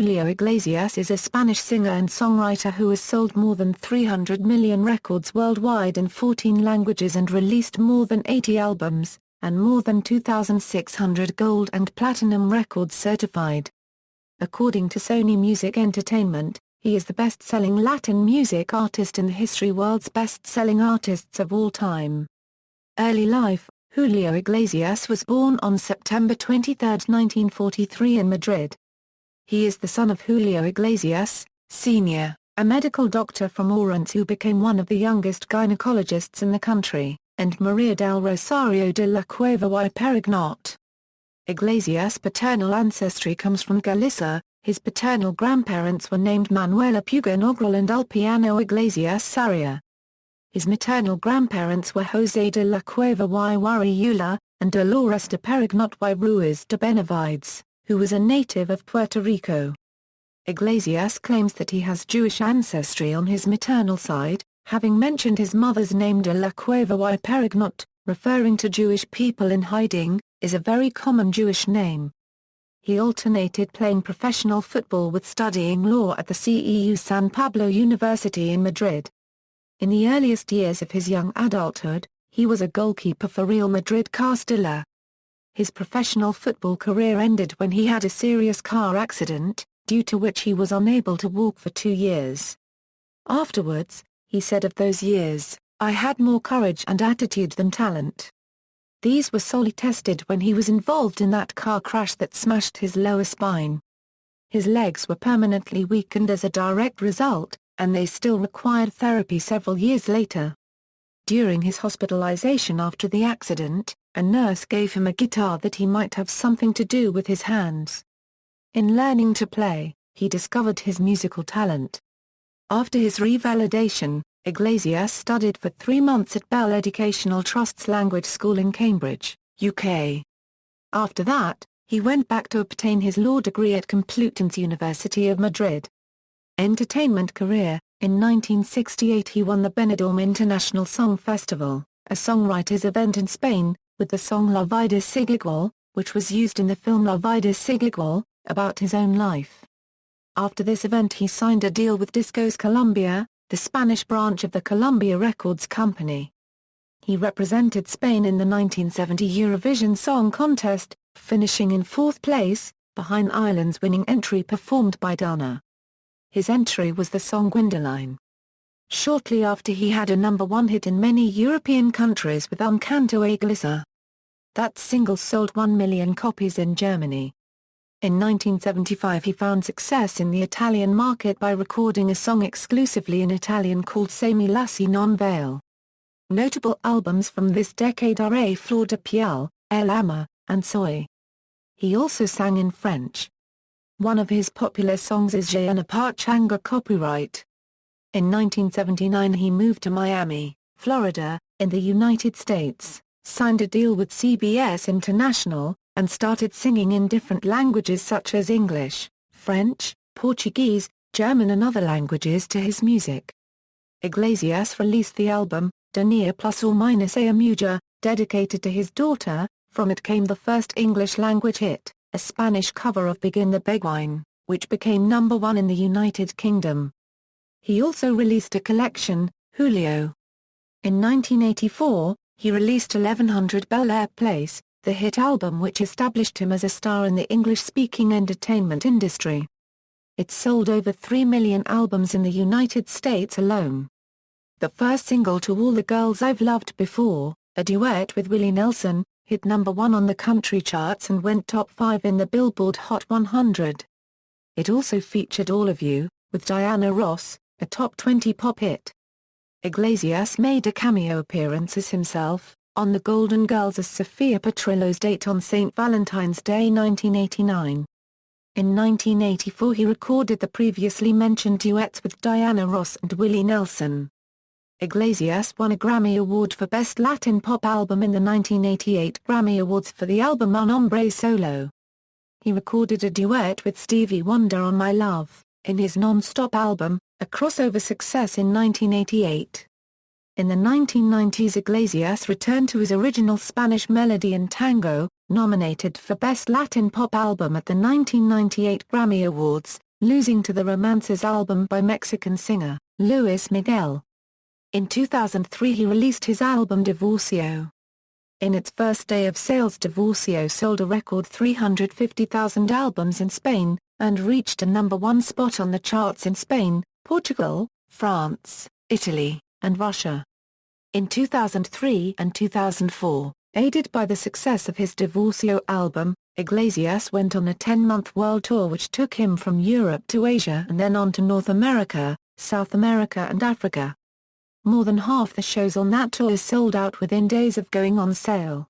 Julio Iglesias is a Spanish singer and songwriter who has sold more than 300 million records worldwide in 14 languages and released more than 80 albums, and more than 2,600 gold and platinum records certified. According to Sony Music Entertainment, he is the best-selling Latin music artist in the history. World's best-selling artists of all time. Early life: Julio Iglesias was born on September 23, 1943 in Madrid. He is the son of Julio Iglesias, Sr., a medical doctor from Orense who became one of the youngest gynecologists in the country, and María del Rosario de la Cueva y Perignot. Iglesias' paternal ancestry comes from Galicia. His paternal grandparents were named Manuela Puga and Ulpiano Iglesias Sarria. His maternal grandparents were José de la Cueva y Wariula, and Dolores de Perignot y Ruiz de Benavides, who was a native of Puerto Rico. Iglesias claims that he has Jewish ancestry on his maternal side, having mentioned his mother's name de la Cueva y Perignot, referring to Jewish people in hiding, is a very common Jewish name. He alternated playing professional football with studying law at the CEU San Pablo University in Madrid. In the earliest years of his young adulthood, he was a goalkeeper for Real Madrid Castilla. His professional football career ended when he had a serious car accident, due to which he was unable to walk for 2 years. Afterwards, he said of those years, "I had more courage and attitude than talent." These were solely tested when he was involved in that car crash that smashed his lower spine. His legs were permanently weakened as a direct result, and they still required therapy several years later. During his hospitalization after the accident, a nurse gave him a guitar that he might have something to do with his hands. In learning to play, he discovered his musical talent. After his revalidation, Iglesias studied for 3 months at Bell Educational Trust's language school in Cambridge, UK. After that, he went back to obtain his law degree at Complutense University of Madrid. Entertainment career: in 1968 he won the Benidorm International Song Festival, a songwriters event in Spain, with the song La Vida Sigue Igual, which was used in the film La Vida Sigue Igual, about his own life. After this event he signed a deal with Discos Colombia, the Spanish branch of the Columbia Records Company. He represented Spain in the 1970 Eurovision Song Contest, finishing in 4th place, behind Ireland's winning entry performed by Dana. His entry was the song Gwendoline. Shortly after he had a #1 hit in many European countries with Canto ๊xuljo. That single sold 1 million copies in Germany. In 1975 he found success in the Italian market by recording a song exclusively in Italian called Se mi lasci non veil. Notable albums from this decade are A Flor de Piel, El Ama, and Soy. He also sang in French. One of his popular songs is J'ai una pachanga copyright. In 1979 he moved to Miami, Florida, in the United States, signed a deal with CBS International, and started singing in different languages such as English, French, Portuguese, German and other languages to his music. Iglesias released the album, Dania Plus or Minus a Mujer, dedicated to his daughter. From it came the first English-language hit, a Spanish cover of Begin the Beguine, which became #1 in the United Kingdom. He also released a collection, Julio. In 1984, he released 1100 Bel Air Place, the hit album which established him as a star in the English-speaking entertainment industry. It sold over 3 million albums in the United States alone. The first single To All the Girls I've Loved Before, a duet with Willie Nelson, hit #1 on the country charts and went top 5 in the Billboard Hot 100. It also featured All of You, with Diana Ross, a top 20 pop hit. Iglesias made a cameo appearance as himself, on The Golden Girls as Sophia Petrillo's date on St. Valentine's Day 1989. In 1984 he recorded the previously mentioned duets with Diana Ross and Willie Nelson. Iglesias won a Grammy Award for Best Latin Pop Album in the 1988 Grammy Awards for the album Un Hombre Solo. He recorded a duet with Stevie Wonder on My Love, in his Non-Stop album, a crossover success in 1988. In the 1990s Iglesias returned to his original Spanish melody and tango, nominated for Best Latin Pop Album at the 1998 Grammy Awards, losing to the Romances album by Mexican singer, Luis Miguel. In 2003 he released his album Divorcio. In its first day of sales, Divorcio sold a record 350,000 albums in Spain, and reached a #1 spot on the charts in Spain, Portugal, France, Italy, and Russia. In 2003 and 2004, aided by the success of his Divorcio album, Iglesias went on a 10-month world tour which took him from Europe to Asia and then on to North America, South America and Africa. More than half the shows on that tour sold out within days of going on sale.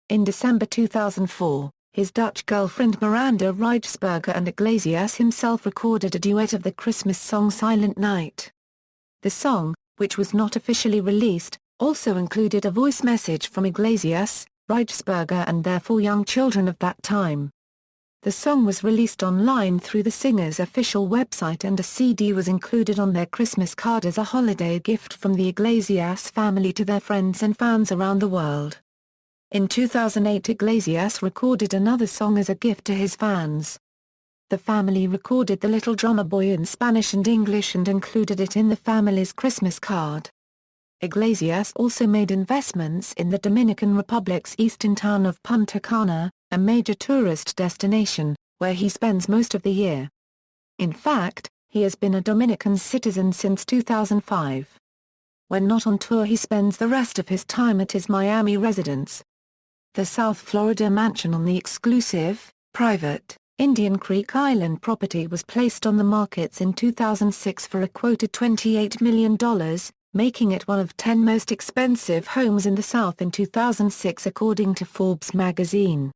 In December 2004, his Dutch girlfriend Miranda Rijsberger and Iglesias himself recorded a duet of the Christmas song Silent Night. The song, which was not officially released, also included a voice message from Iglesias, Rijsberger and their 4 young children of that time. The song was released online through the singer's official website and a CD was included on their Christmas card as a holiday gift from the Iglesias family to their friends and fans around the world. In 2008 Iglesias recorded another song as a gift to his fans. The family recorded The Little Drummer Boy in Spanish and English and included it in the family's Christmas card. Iglesias also made investments in the Dominican Republic's eastern town of Punta Cana, a major tourist destination, where he spends most of the year. In fact, he has been a Dominican citizen since 2005. When not on tour he spends the rest of his time at his Miami residence. The South Florida mansion on the exclusive, private, Indian Creek Island property was placed on the markets in 2006 for a quoted $28 million, making it one of 10 most expensive homes in the South in 2006 according to Forbes magazine.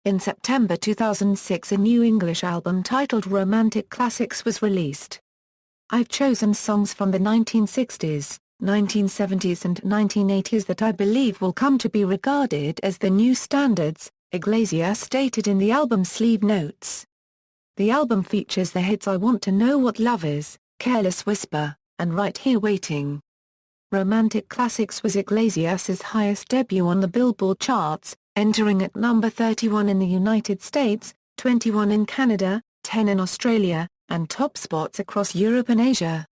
In September 2006 a new English album titled Romantic Classics was released. I've chosen songs from the 1960s, 1970s and 1980s that I believe will come to be regarded as the new standards, Iglesias stated in the album sleeve notes. The album features the hits I Want to Know What Love Is, Careless Whisper, and Right Here Waiting. Romantic Classics was Iglesias's highest debut on the Billboard charts, entering at number 31 in the United States, 21 in Canada, 10 in Australia, and top spots across Europe and Asia.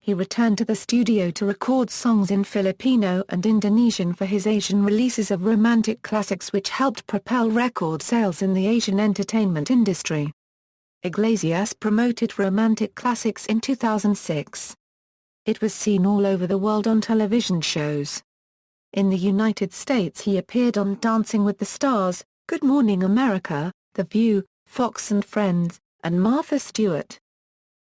He returned to the studio to record songs in Filipino and Indonesian for his Asian releases of Romantic Classics, which helped propel record sales in the Asian entertainment industry. Iglesias promoted Romantic Classics in 2006. It was seen all over the world on television shows. In the United States he appeared on Dancing with the Stars, Good Morning America, The View, Fox and Friends, and Martha Stewart.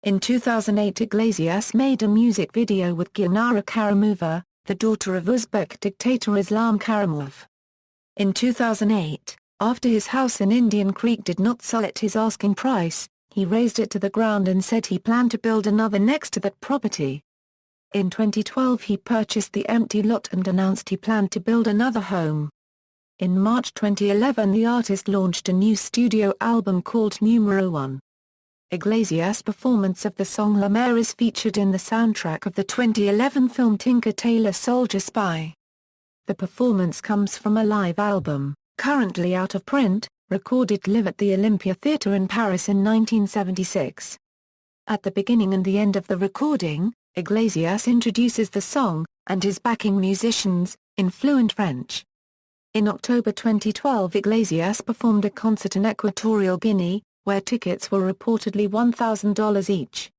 In 2008 Iglesias made a music video with Gulnara Karimova, the daughter of Uzbek dictator Islam Karimov. In 2008, after his house in Indian Creek did not sell at his asking price, he razed it to the ground and said he planned to build another next to that property. In 2012 he purchased the empty lot and announced he planned to build another home. In March 2011 the artist launched a new studio album called Numero 1. Iglesias' performance of the song La Mer is featured in the soundtrack of the 2011 film Tinker Tailor Soldier Spy. The performance comes from a live album, currently out of print, recorded live at the Olympia Theatre in Paris in 1976. At the beginning and the end of the recording, Iglesias introduces the song, and his backing musicians, in fluent French. In October 2012 Iglesias performed a concert in Equatorial Guinea, where tickets were reportedly $1,000 each.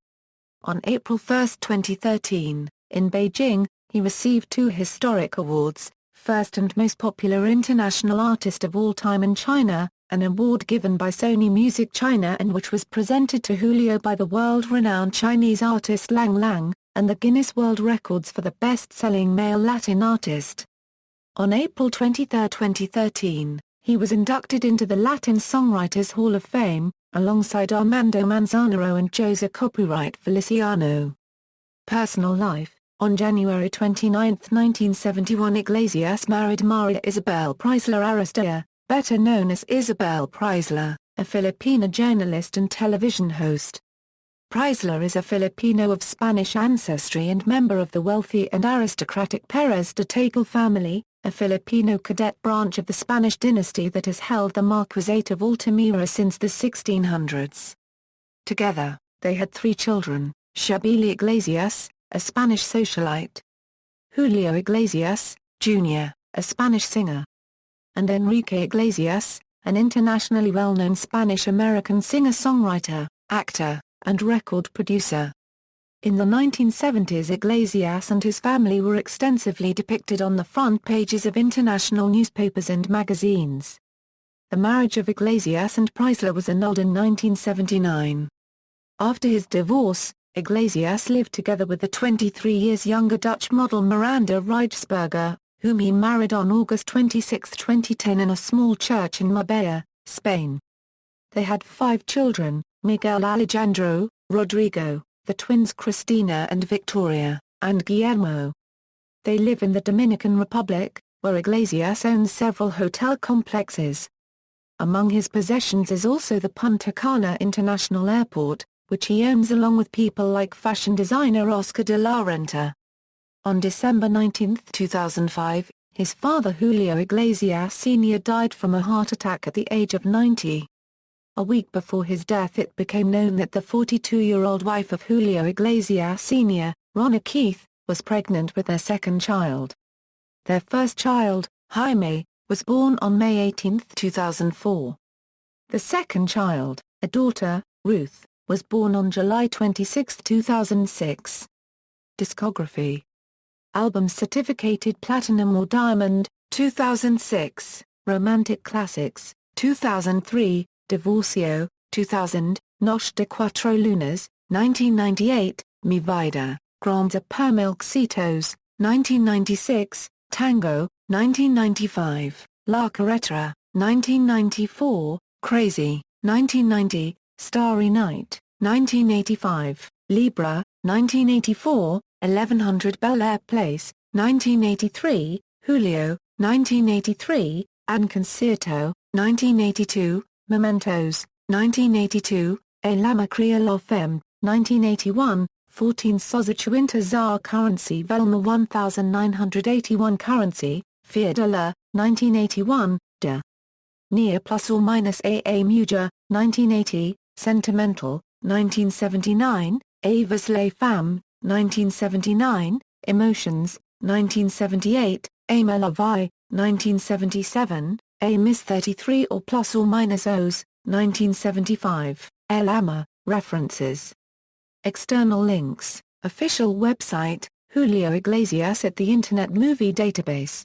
On April 1, 2013, in Beijing, he received 2 historic awards, First and Most Popular International Artist of All Time in China, an award given by Sony Music China and which was presented to Julio by the world-renowned Chinese artist Lang Lang, and the Guinness World Records for the best-selling male Latin artist. On April 23, 2013, he was inducted into the Latin Songwriters Hall of Fame, alongside Armando Manzanero and Jose Copyright Feliciano. Personal life: on January 29, 1971 Iglesias married Maria Isabel Preisler Aristea, better known as Isabel Preisler, a Filipina journalist and television host. Preisler is a Filipino of Spanish ancestry and member of the wealthy and aristocratic Perez de Tagle family, a Filipino cadet branch of the Spanish dynasty that has held the Marquisate of Altamira since the 1600s. Together, they had 3 children: Julio Iglesias, a Spanish socialite; Julio Iglesias, Jr., a Spanish singer; and Enrique Iglesias, an internationally well-known Spanish-American singer-songwriter, actor, and record producer. In the 1970s, Iglesias and his family were extensively depicted on the front pages of international newspapers and magazines. The marriage of Iglesias and Preisler was annulled in 1979. After his divorce, Iglesias lived together with the 23 years younger Dutch model Miranda Rijsberger, whom he married on August 26, 2010 in a small church in Marbella, Spain. They had 5 children: Miguel Alejandro, Rodrigo, the twins Cristina and Victoria, and Guillermo. They live in the Dominican Republic, where Iglesias owns several hotel complexes. Among his possessions is also the Punta Cana International Airport, which he owns along with people like fashion designer Oscar de la Renta. On December 19, 2005, his father Julio Iglesias Sr. died from a heart attack at the age of 90. A week before his death, it became known that the 42-year-old wife of Julio Iglesias Sr., Ronna Keith, was pregnant with their second child. Their first child, Jaime, was born on May 18, 2004. The second child, a daughter, Ruth, was born on July 26, 2006. Discography: albums certificated platinum or diamond, 2006, Romantic Classics, 2003, Divorcio, 2000, Noche de Cuatro Lunas, 1998, Mi Vida, Grande per Mil Éxitos, 1996, Tango, 1995, La Carretera, 1994, Crazy, 1990, Starry Night, 1985, Libra, 1984, 1100 Bel Air Place, 1983, Julio, 1983, An Concierto, 1982, Mementos, 1982, A la Criollo Femme, 1981, 14 Sozichuinta Czar Currency Velma 1981 Currency, Fiadala, 1981, De Near Plus or Minus A Muja, 1980, Sentimental, 1979, Avis Les Femmes, 1979, Emotions, 1978, Aime la Vie, 1977, A Miss 33 or Plus or Minus O's, 1975, El Ama, References. External links: official website, Julio Iglesias at the Internet Movie Database.